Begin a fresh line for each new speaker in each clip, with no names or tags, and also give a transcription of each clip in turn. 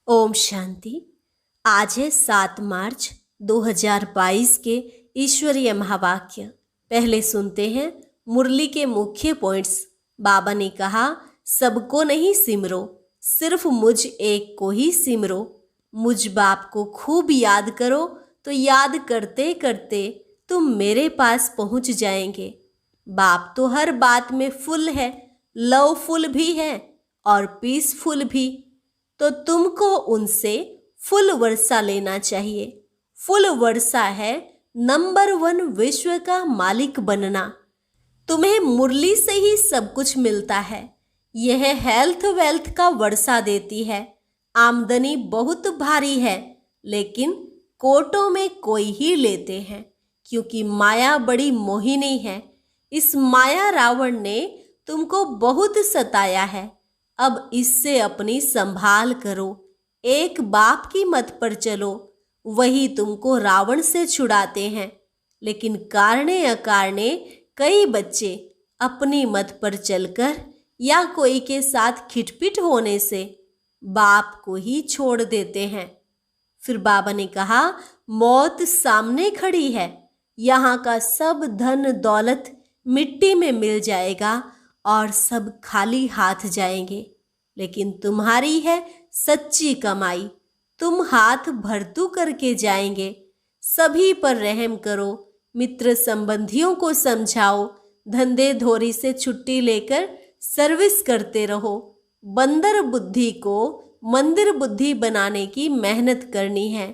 ओम शांति। आज है 7 मार्च 2022 के ईश्वरीय महावाक्य। पहले सुनते हैं मुरली के मुख्य पॉइंट्स। बाबा ने कहा, सबको नहीं सिमरो, सिर्फ मुझ एक को ही सिमरो। मुझ बाप को खूब याद करो तो याद करते करते तुम मेरे पास पहुंच जाएंगे। बाप तो हर बात में फुल है, लवफुल भी है और पीसफुल भी। तो तुमको उनसे फुल वर्षा लेना चाहिए। फुल वर्षा है नंबर 1 विश्व का मालिक बनना। तुम्हें मुरली से ही सब कुछ मिलता है। यह हेल्थ वेल्थ का वर्षा देती है। आमदनी बहुत भारी है, लेकिन कोटों में कोई ही लेते हैं, क्योंकि माया बड़ी मोहिनी है। इस माया रावण ने तुमको बहुत सताया है। अब इससे अपनी संभाल करो। एक बाप की मत पर चलो, वही तुमको रावण से छुड़ाते हैं। लेकिन कारणे अकारणे कई बच्चे अपनी मत पर चलकर या कोई के साथ खिटपिट होने से बाप को ही छोड़ देते हैं। फिर बाबा ने कहा, मौत सामने खड़ी है। यहाँ का सब धन दौलत मिट्टी में मिल जाएगा और सब खाली हाथ जाएंगे, लेकिन तुम्हारी है सच्ची कमाई। तुम हाथ भरतू करके जाएंगे। सभी पर रहम करो, मित्र संबंधियों को समझाओ, धंधे धोरी से छुट्टी लेकर सर्विस करते रहो। बंदर बुद्धि को मंदिर बुद्धि बनाने की मेहनत करनी है।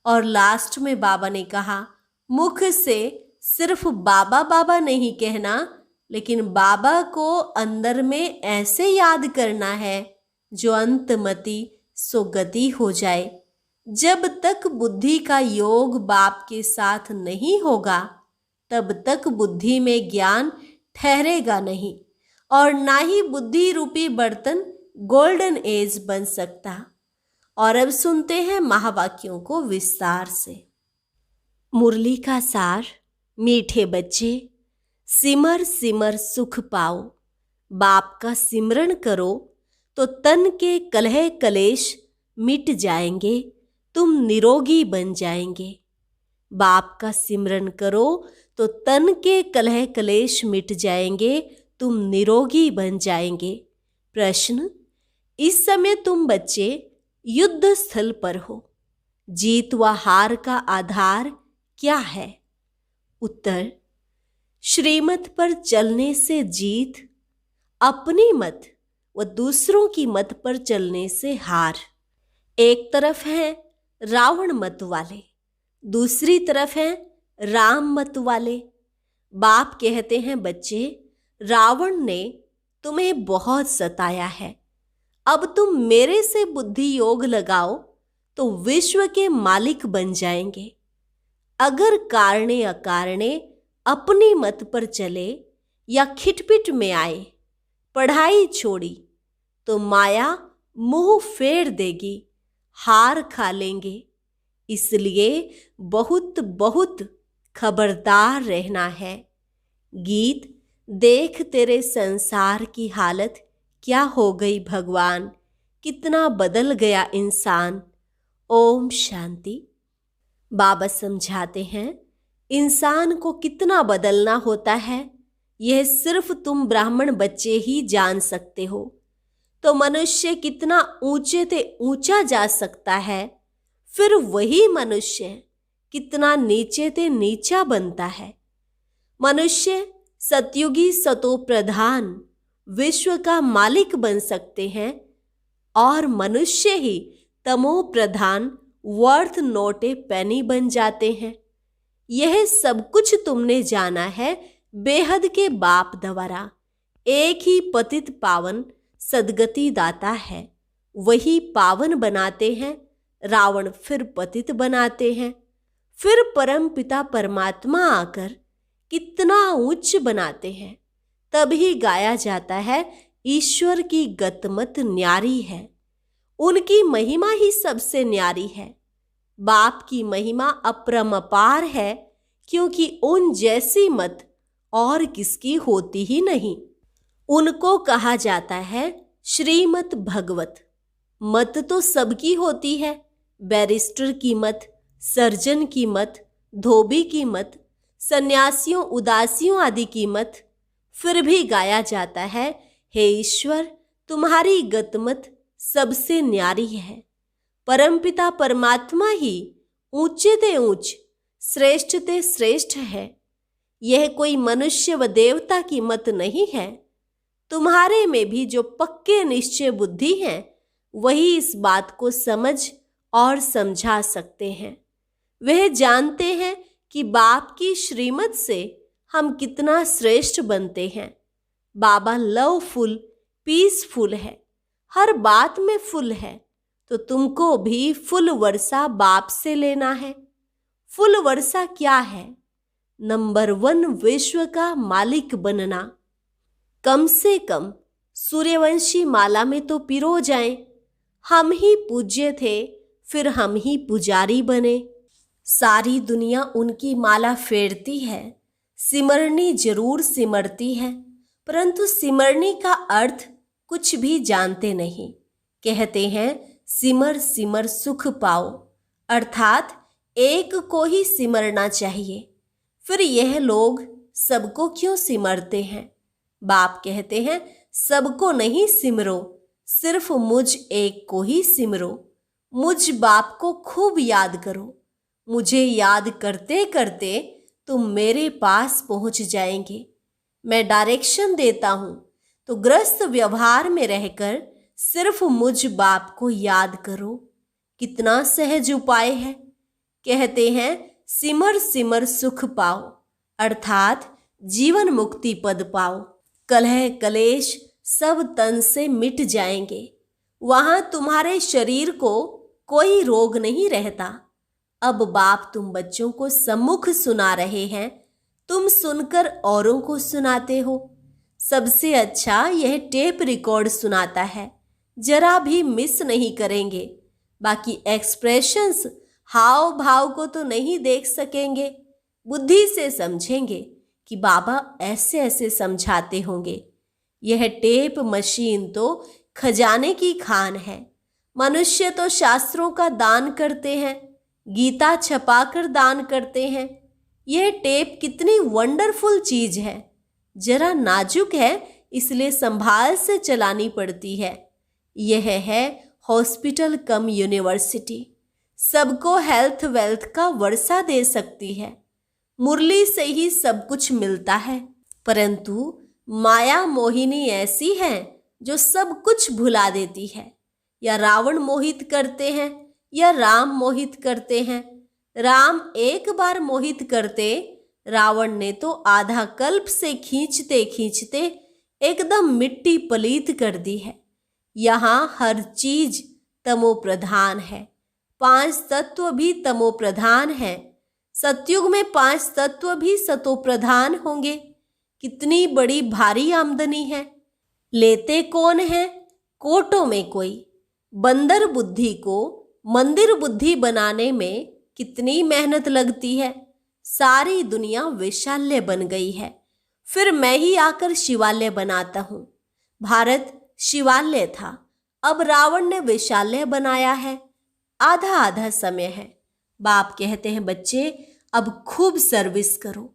और लास्ट में बाबा ने कहा, मुख से सिर्फ बाबा बाबा नहीं कहना, लेकिन बाबा को अंदर में ऐसे याद करना है जो अंतमति सो गति हो जाए। जब तक बुद्धि का योग बाप के साथ नहीं होगा, तब तक बुद्धि में ज्ञान ठहरेगा नहीं, और ना ही बुद्धि रूपी बर्तन गोल्डन एज बन सकता। और अब सुनते हैं महावाक्यों को विस्तार से। मुरली का सार। मीठे बच्चे, सिमर सिमर सुख पाओ। बाप का सिमरण करो तो तन के कलह कलेश मिट जाएंगे, तुम निरोगी बन जाएंगे। बाप का सिमरण करो तो तन के कलह कलेश मिट जाएंगे, तुम निरोगी बन जाएंगे। प्रश्न, इस समय तुम बच्चे युद्ध स्थल पर हो। जीत व हार का आधार क्या है? उत्तर, श्रीमत पर चलने से जीत, अपनी मत व दूसरों की मत पर चलने से हार। एक तरफ हैं रावण मत वाले, दूसरी तरफ हैं राम मत वाले। बाप कहते हैं, बच्चे, रावण ने तुम्हें बहुत सताया है। अब तुम मेरे से बुद्धि योग लगाओ तो विश्व के मालिक बन जाएंगे। अगर कारणे अकारणे अपनी मत पर चले या खिटपिट में आए, पढ़ाई छोड़ी, तो माया मुंह फेर देगी, हार खा लेंगे। इसलिए बहुत बहुत खबरदार रहना है। गीत, देख तेरे संसार की हालत क्या हो गई भगवान, कितना बदल गया इंसान। ओम शांति। बाबा समझाते हैं, इंसान को कितना बदलना होता है, यह सिर्फ तुम ब्राह्मण बच्चे ही जान सकते हो। तो मनुष्य कितना ऊंचे से ऊंचा जा सकता है, फिर वही मनुष्य कितना नीचे से नीचा बनता है। मनुष्य सतयुगी सतो प्रधान विश्व का मालिक बन सकते हैं, और मनुष्य ही तमो प्रधान वर्थ नोटे पैनी बन जाते हैं। यह सब कुछ तुमने जाना है बेहद के बाप द्वारा। एक ही पतित पावन सदगति दाता है, वही पावन बनाते हैं। रावण फिर पतित बनाते हैं, फिर परम पिता परमात्मा आकर कितना उच्च बनाते हैं। तभी गाया जाता है, ईश्वर की गतमत न्यारी है। उनकी महिमा ही सबसे न्यारी है। बाप की महिमा अपरंपार है, क्योंकि उन जैसी मत और किसकी होती ही नहीं। उनको कहा जाता है श्रीमद् भगवत। मत तो सबकी होती है, बैरिस्टर की मत, सर्जन की मत, धोबी की मत, सन्यासियों उदासियों आदि की मत। फिर भी गाया जाता है, हे ईश्वर तुम्हारी गतमत सबसे न्यारी है। परमपिता परमात्मा ही ऊंचे ते ऊंच, श्रेष्ठ ते श्रेष्ठ है। यह कोई मनुष्य व देवता की मत नहीं है। तुम्हारे में भी जो पक्के निश्चय बुद्धि हैं वही इस बात को समझ और समझा सकते हैं। वह जानते हैं कि बाप की श्रीमत से हम कितना श्रेष्ठ बनते हैं। बाबा लवफुल, पीसफुल है, हर बात में फुल है, तो तुमको भी फुल वर्षा बाप से लेना है। फुल वर्षा क्या है? नंबर 1 विश्व का मालिक बनना। कम से कम सूर्यवंशी माला में तो पिरो जाएं। हम ही पूज्य थे, फिर हम ही पुजारी बने। सारी दुनिया उनकी माला फेरती है, सिमरनी जरूर सिमरती है, परंतु सिमरनी का अर्थ कुछ भी जानते नहीं। कहते हैं सिमर सिमर सुख पाओ, अर्थात एक को ही सिमरना चाहिए। फिर यह लोग सबको क्यों सिमरते हैं? बाप कहते हैं सबको नहीं सिमरो, सिर्फ मुझ एक को ही सिमरो। मुझ बाप को खूब याद करो। मुझे याद करते करते तुम मेरे पास पहुंच जाएंगे। मैं डायरेक्शन देता हूं, तो ग्रस्त व्यवहार में रहकर सिर्फ मुझ बाप को याद करो। कितना सहज उपाय है। कहते हैं सिमर सिमर सुख पाओ, अर्थात जीवन मुक्ति पद पाओ। कलह कलेश सब तन से मिट जाएंगे। वहां तुम्हारे शरीर को कोई रोग नहीं रहता। अब बाप तुम बच्चों को सम्मुख सुना रहे हैं, तुम सुनकर औरों को सुनाते हो। सबसे अच्छा यह टेप रिकॉर्ड सुनाता है, जरा भी मिस नहीं करेंगे। बाकी एक्सप्रेशंस, हाव भाव को तो नहीं देख सकेंगे, बुद्धि से समझेंगे कि बाबा ऐसे ऐसे समझाते होंगे। यह टेप मशीन तो खजाने की खान है। मनुष्य तो शास्त्रों का दान करते हैं, गीता छपाकर दान करते हैं। यह टेप कितनी वंडरफुल चीज है। जरा नाजुक है, इसलिए संभाल से चलानी पड़ती है। यह है हॉस्पिटल कम यूनिवर्सिटी। सबको हेल्थ वेल्थ का वर्षा दे सकती है। मुरली से ही सब कुछ मिलता है, परंतु माया मोहिनी ऐसी है जो सब कुछ भुला देती है। या रावण मोहित करते हैं या राम मोहित करते हैं। राम एक बार मोहित करते, रावण ने तो आधा कल्प से खींचते खींचते एकदम मिट्टी पलीत कर दी है। यहाँ हर चीज तमो प्रधान है। 5 तत्व भी तमो प्रधान है। सतयुग में 5 तत्व भी सतो प्रधान होंगे। कितनी बड़ी भारी आमदनी है। लेते कौन है? कोटों में कोई। बंदर बुद्धि को मंदिर बुद्धि बनाने में कितनी मेहनत लगती है। सारी दुनिया वैशाल्य बन गई है, फिर मैं ही आकर शिवालय बनाता हूँ। भारत शिवालय था, अब रावण ने वैशाल्य बनाया है। आधा आधा समय है। बाप कहते हैं बच्चे अब खूब सर्विस करो।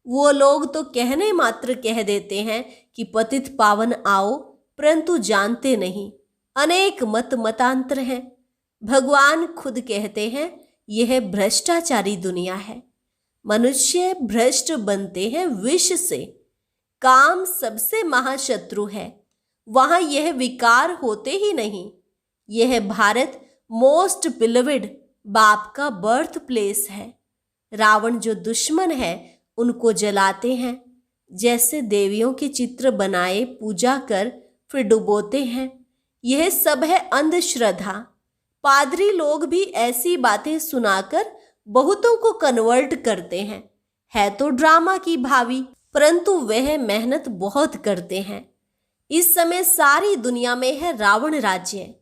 वो लोग तो कहने मात्र कह देते हैं कि पतित पावन आओ, परंतु जानते नहीं अनेक मत मतांतर हैं। भगवान खुद कहते हैं यह भ्रष्टाचारी दुनिया है। मनुष्य भ्रष्ट बनते हैं विष से। काम सबसे महाशत्रु है, वहां यह विकार होते ही नहीं। यह भारत मोस्ट बिलवेड बाप का बर्थ प्लेस है। रावण जो दुश्मन है उनको जलाते हैं, जैसे देवियों के चित्र बनाए पूजा कर फिर डुबोते हैं। यह सब है अंधश्रद्धा। पादरी लोग भी ऐसी बातें सुनाकर बहुतों को कन्वर्ट करते हैं। है तो ड्रामा की भावी, परंतु वह मेहनत बहुत करते हैं। इस समय सारी दुनिया में है रावण राज्य।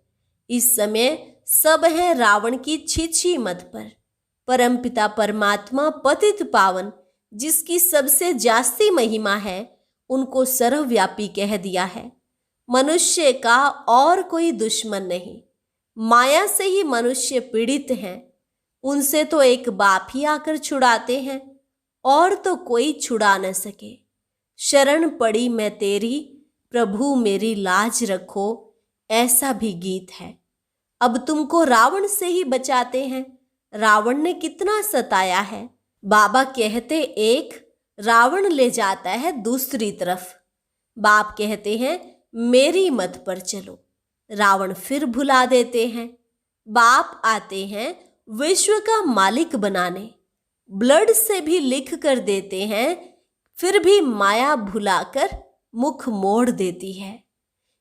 इस समय सब है रावण की छिछी मत पर। परमपिता परमात्मा पतित पावन जिसकी सबसे जास्ती महिमा है, उनको सर्वव्यापी कह दिया है। मनुष्य का और कोई दुश्मन नहीं। माया से ही मनुष्य पीड़ित हैं। उनसे तो एक बाप ही आकर छुड़ाते हैं और तो कोई छुड़ा न सके। शरण पड़ी मैं तेरी, प्रभु मेरी लाज रखो, ऐसा भी गीत है। अब तुमको रावण से ही बचाते हैं। रावण ने कितना सताया है। बाबा कहते एक, रावण ले जाता है दूसरी तरफ। बाप कहते हैं मेरी मत पर चलो, रावण फिर भुला देते हैं। बाप आते हैं विश्व का मालिक बनाने, ब्लड से भी लिख कर देते हैं, फिर भी माया भुलाकर मुख मोड़ देती है।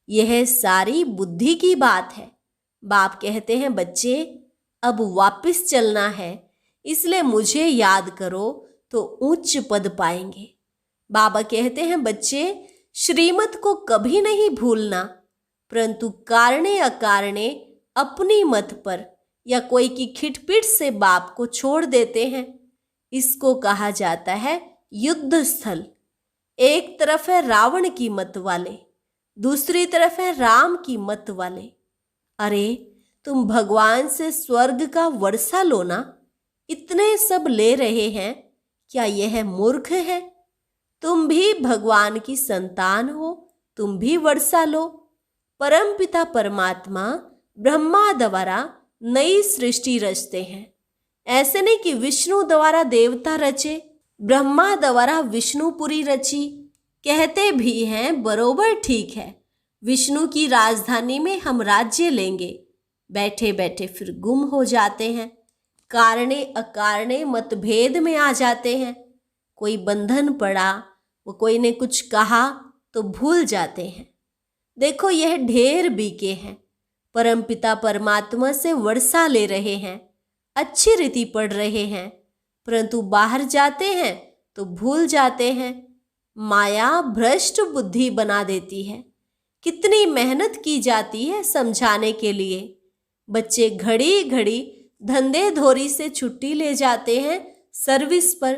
यह सारी बुद्धि की बात है। बाप कहते हैं बच्चे अब वापस चलना है, इसलिए मुझे याद करो तो उच्च पद पाएंगे। बाबा कहते हैं बच्चे श्रीमत को कभी नहीं भूलना, परंतु कारणे अकारणे अपनी मत पर या कोई की खिटपिट से बाप को छोड़ देते हैं। इसको कहा जाता है युद्ध स्थल। एक तरफ है रावण की मत वाले, दूसरी तरफ है राम की मत वाले। अरे तुम भगवान से स्वर्ग का वर्षा लो ना, इतने सब ले रहे हैं, क्या यह मूर्ख है? तुम भी भगवान की संतान हो, तुम भी वर्षा लो। परमपिता परमात्मा ब्रह्मा द्वारा नई सृष्टि रचते हैं। ऐसे नहीं कि विष्णु द्वारा देवता रचे, ब्रह्मा द्वारा विष्णुपुरी रची। कहते भी हैं बरोबर ठीक है, विष्णु की राजधानी में हम राज्य लेंगे। बैठे बैठे फिर गुम हो जाते हैं, कारणे अकारणे मतभेद में आ जाते हैं। कोई बंधन पड़ा, वो कोई ने कुछ कहा तो भूल जाते हैं। देखो यह ढेर बीके हैं, परमपिता परमात्मा से वर्षा ले रहे हैं, अच्छी रीति पढ़ रहे हैं, परंतु बाहर जाते हैं तो भूल जाते हैं। माया भ्रष्ट बुद्धि बना देती है। कितनी मेहनत की जाती है समझाने के लिए। बच्चे घड़ी घड़ी धंधे धोरी से छुट्टी ले जाते हैं सर्विस पर,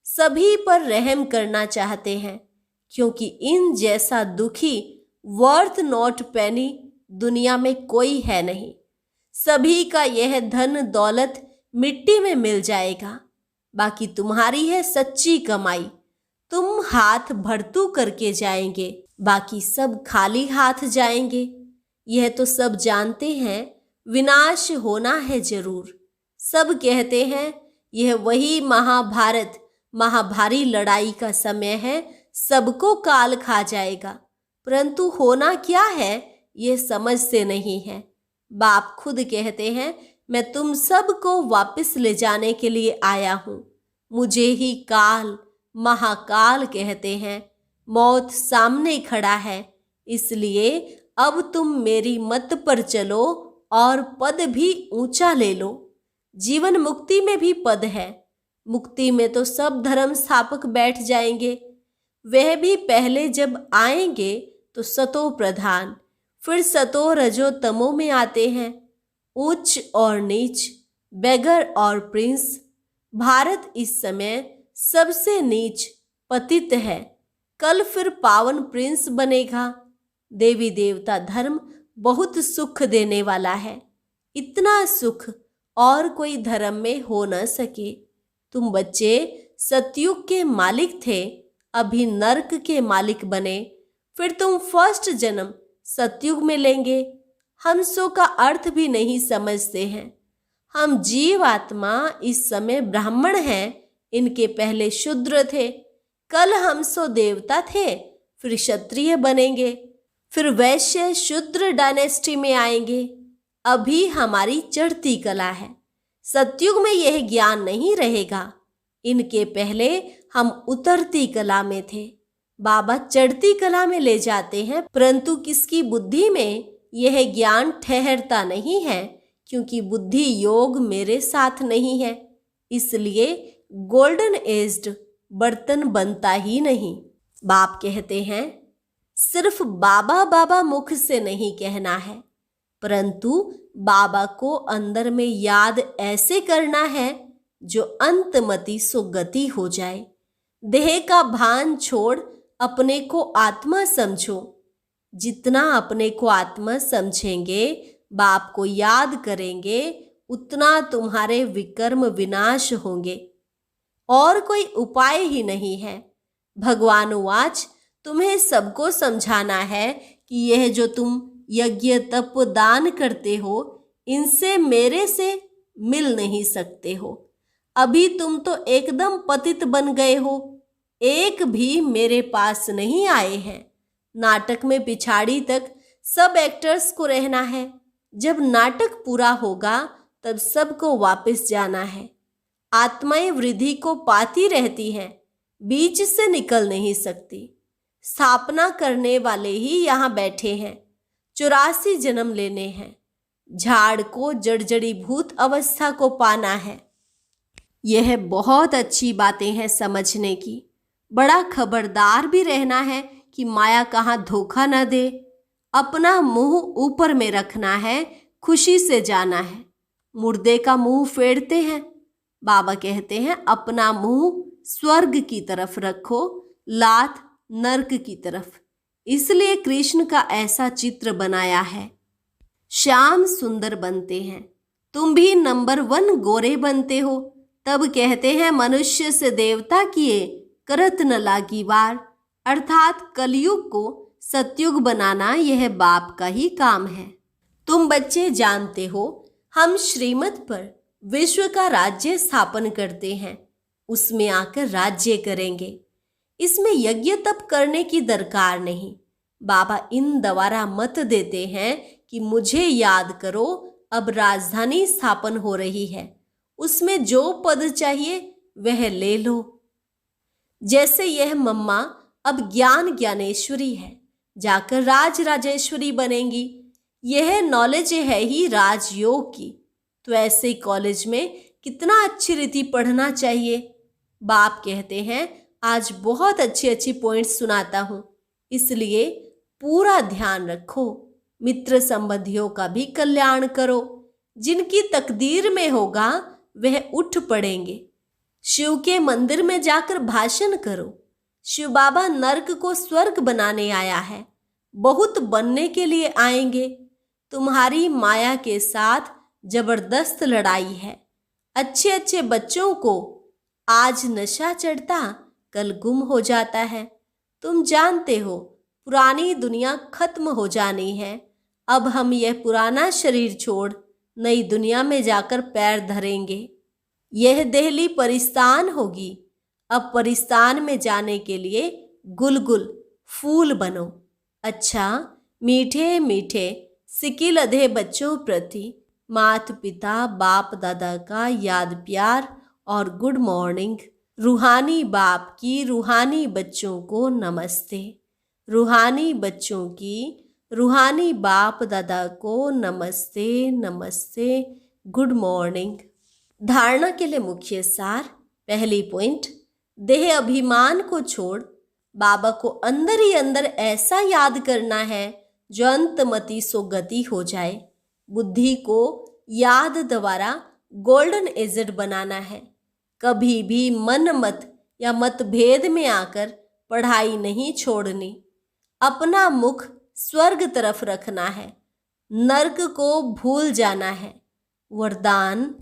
सभी पर रहम करना चाहते हैं, क्योंकि इन जैसा दुखी वर्थ नॉट पेनी दुनिया में कोई है नहीं। सभी का यह धन दौलत मिट्टी में मिल जाएगा, बाकी तुम्हारी है सच्ची कमाई। तुम हाथ भरतू करके जाएंगे, बाकी सब खाली हाथ जाएंगे। यह तो सब जानते हैं, विनाश होना है जरूर। सब कहते हैं यह वही महाभारत महाभारी लड़ाई का समय है, सबको काल खा जाएगा, परंतु होना क्या है ये समझते नहीं है। बाप खुद कहते हैं मैं तुम सबको वापस ले जाने के लिए आया हूँ। मुझे ही काल महाकाल कहते हैं। मौत सामने खड़ा है, इसलिए अब तुम मेरी मत पर चलो और पद भी ऊंचा ले लो। जीवन मुक्ति में भी पद है। मुक्ति में तो सब धर्म स्थापक बैठ जाएंगे, वह भी पहले जब आएंगे तो सतो प्रधान, फिर सतो रजो तमो में आते हैं। उच्च और नीच, बेगर और प्रिंस। भारत इस समय सबसे नीच पतित है, कल फिर पावन प्रिंस बनेगा। देवी देवता धर्म बहुत सुख देने वाला है, इतना सुख और कोई धर्म में हो न सके। तुम बच्चे सतयुग के मालिक थे, अभी नरक के मालिक बने, फिर तुम फर्स्ट जन्म सतयुग में लेंगे। हम सो का अर्थ भी नहीं समझते हैं। हम जीव आत्मा इस समय ब्राह्मण हैं, इनके पहले शूद्र थे। कल हम सो देवता थे, फिर क्षत्रिय बनेंगे, फिर वैश्य शूद्र डायनेस्टी में आएंगे। अभी हमारी चढ़ती कला है, सतयुग में यह ज्ञान नहीं रहेगा। इनके पहले हम उतरती कला में थे, बाबा चढ़ती कला में ले जाते हैं, परंतु किसकी बुद्धि में यह ज्ञान ठहरता नहीं है, क्योंकि बुद्धि योग मेरे साथ नहीं है। इसलिए गोल्डन एज्ड बर्तन बनता ही नहीं। बाप कहते हैं सिर्फ बाबा बाबा मुख से नहीं कहना है, परंतु बाबा को अंदर में याद ऐसे करना है जो अंतमति सुगति हो जाए। देह का भान छोड़ अपने को आत्मा समझो। जितना अपने को आत्मा समझेंगे, बाप को याद करेंगे उतना तुम्हारे विकर्म विनाश होंगे, और कोई उपाय ही नहीं है। भगवान उवाच, तुम्हें सबको समझाना है कि यह जो तुम यज्ञ तप दान करते हो, इनसे मेरे से मिल नहीं सकते हो। अभी तुम तो एकदम पतित बन गए हो, एक भी मेरे पास नहीं आए हैं। नाटक में पिछाड़ी तक सब एक्टर्स को रहना है। जब नाटक पूरा होगा तब सबको वापस जाना है। आत्माएं वृद्धि को पाती रहती हैं, बीच से निकल नहीं सकती। स्थापना करने वाले ही यहाँ बैठे हैं। 84 जन्म लेने हैं। झाड़ को जड़जड़ीभूत अवस्था को पाना है। यह बहुत अच्छी बातें हैं समझने की। बड़ा खबरदार भी रहना है कि माया कहाँ धोखा न दे। अपना मुंह ऊपर में रखना है, खुशी से जाना है। मुर्दे का मुंह फेरते हैं। बाबा कहते हैं अपना मुंह स्वर्ग की तरफ रखो, लात नर्क की तरफ। इसलिए कृष्ण का ऐसा चित्र बनाया है। श्याम सुंदर बनते हैं, तुम भी नंबर 1 गोरे बनते हो। तब कहते हैं मनुष्य से देवता किए करत न लागी वार। अर्थात कलयुग को सतयुग बनाना यह बाप का ही काम है। तुम बच्चे जानते हो हम श्रीमत पर विश्व का राज्य स्थापन करते हैं, उसमें आकर राज्य करेंगे। इसमें यज्ञ तप करने की दरकार नहीं। बाबा इन द्वारा मत देते हैं कि मुझे याद करो, अब राजधानी स्थापन हो रही है, उसमें जो पद चाहिए वह ले लो। जैसे यह मम्मा अब ज्ञान ज्ञानेश्वरी है, जाकर राज राजेश्वरी बनेंगी। यह नॉलेज है ही राजयोग की। तो ऐसे कॉलेज में कितना अच्छी रीति पढ़ना चाहिए। बाप कहते हैं आज बहुत अच्छी अच्छी पॉइंट्स सुनाता हूँ, इसलिए पूरा ध्यान रखो। मित्र संबंधियों का भी कल्याण करो। जिनकी तकदीर में होगा वह उठ पड़ेंगे। शिव के मंदिर में जाकर भाषण करो। शिव बाबा नर्क को स्वर्ग बनाने आया है, बहुत बनने के लिए आएंगे। तुम्हारी माया के साथ जबरदस्त लड़ाई है। अच्छे अच्छे बच्चों को आज नशा चढ़ता, कल गुम हो जाता है। तुम जानते हो पुरानी दुनिया खत्म हो जानी है। अब हम यह पुराना शरीर छोड़ नई दुनिया में जाकर पैर धरेंगे। यह देहली परिस्तान होगी। अब परिस्तान में जाने के लिए गुलगुल फूल बनो। अच्छा, मीठे मीठे सिकिल अधे बच्चों प्रति माता पिता बाप दादा का याद प्यार और गुड मॉर्निंग। रूहानी बाप की रूहानी बच्चों को नमस्ते। रूहानी बच्चों की रूहानी बाप दादा को नमस्ते नमस्ते, गुड मॉर्निंग। धारणा के लिए मुख्य सार। पहली पॉइंट, देह अभिमान को छोड़ बाबा को अंदर ही अंदर ऐसा याद करना है जो अंतमति सो गति हो जाए। बुद्धि को याद द्वारा गोल्डन एजेड बनाना है। कभी भी मन मत या मतभेद में आकर पढ़ाई नहीं छोड़नी। अपना मुख स्वर्ग तरफ रखना है, नर्क को भूल जाना है। वरदान,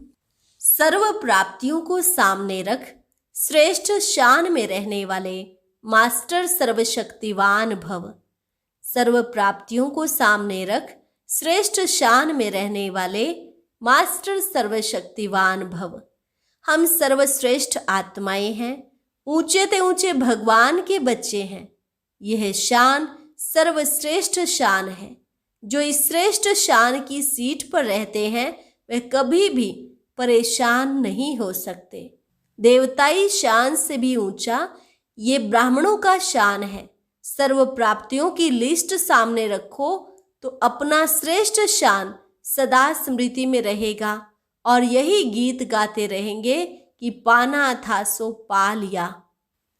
सर्व प्राप्तियों को सामने रख श्रेष्ठ शान में रहने वाले मास्टर सर्वशक्तिवान भव। सर्व प्राप्तियों को सामने रख श्रेष्ठ शान में रहने वाले मास्टर सर्वशक्तिवान भव। हम सर्वश्रेष्ठ आत्माएं हैं, ऊंचे ते ऊंचे भगवान के बच्चे हैं। यह शान सर्वश्रेष्ठ शान है। जो इस श्रेष्ठ शान की सीट पर रहते हैं वे कभी भी परेशान नहीं हो सकते। देवताई शान से भी ऊंचा ये ब्राह्मणों का शान है। सर्व प्राप्तियों की लिस्ट सामने रखो तो अपना श्रेष्ठ शान सदा स्मृति में रहेगा और यही गीत गाते रहेंगे कि पाना था सो पा लिया।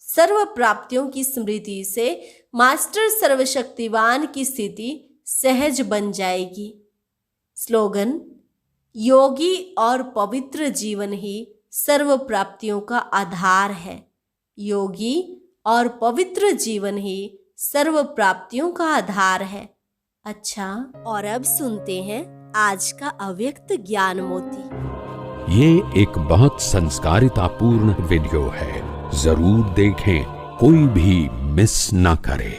सर्व प्राप्तियों की स्मृति से मास्टर सर्वशक्तिवान की स्थिति सहज बन जाएगी। स्लोगन, योगी और पवित्र जीवन ही सर्व प्राप्तियों का आधार है। योगी और पवित्र जीवन ही सर्व प्राप्तियों का आधार है। अच्छा, और अब सुनते हैं आज का अव्यक्त ज्ञान मोती।
ये एक बहुत संस्कारितापूर्ण वीडियो है, जरूर देखें, कोई भी मिस ना करे।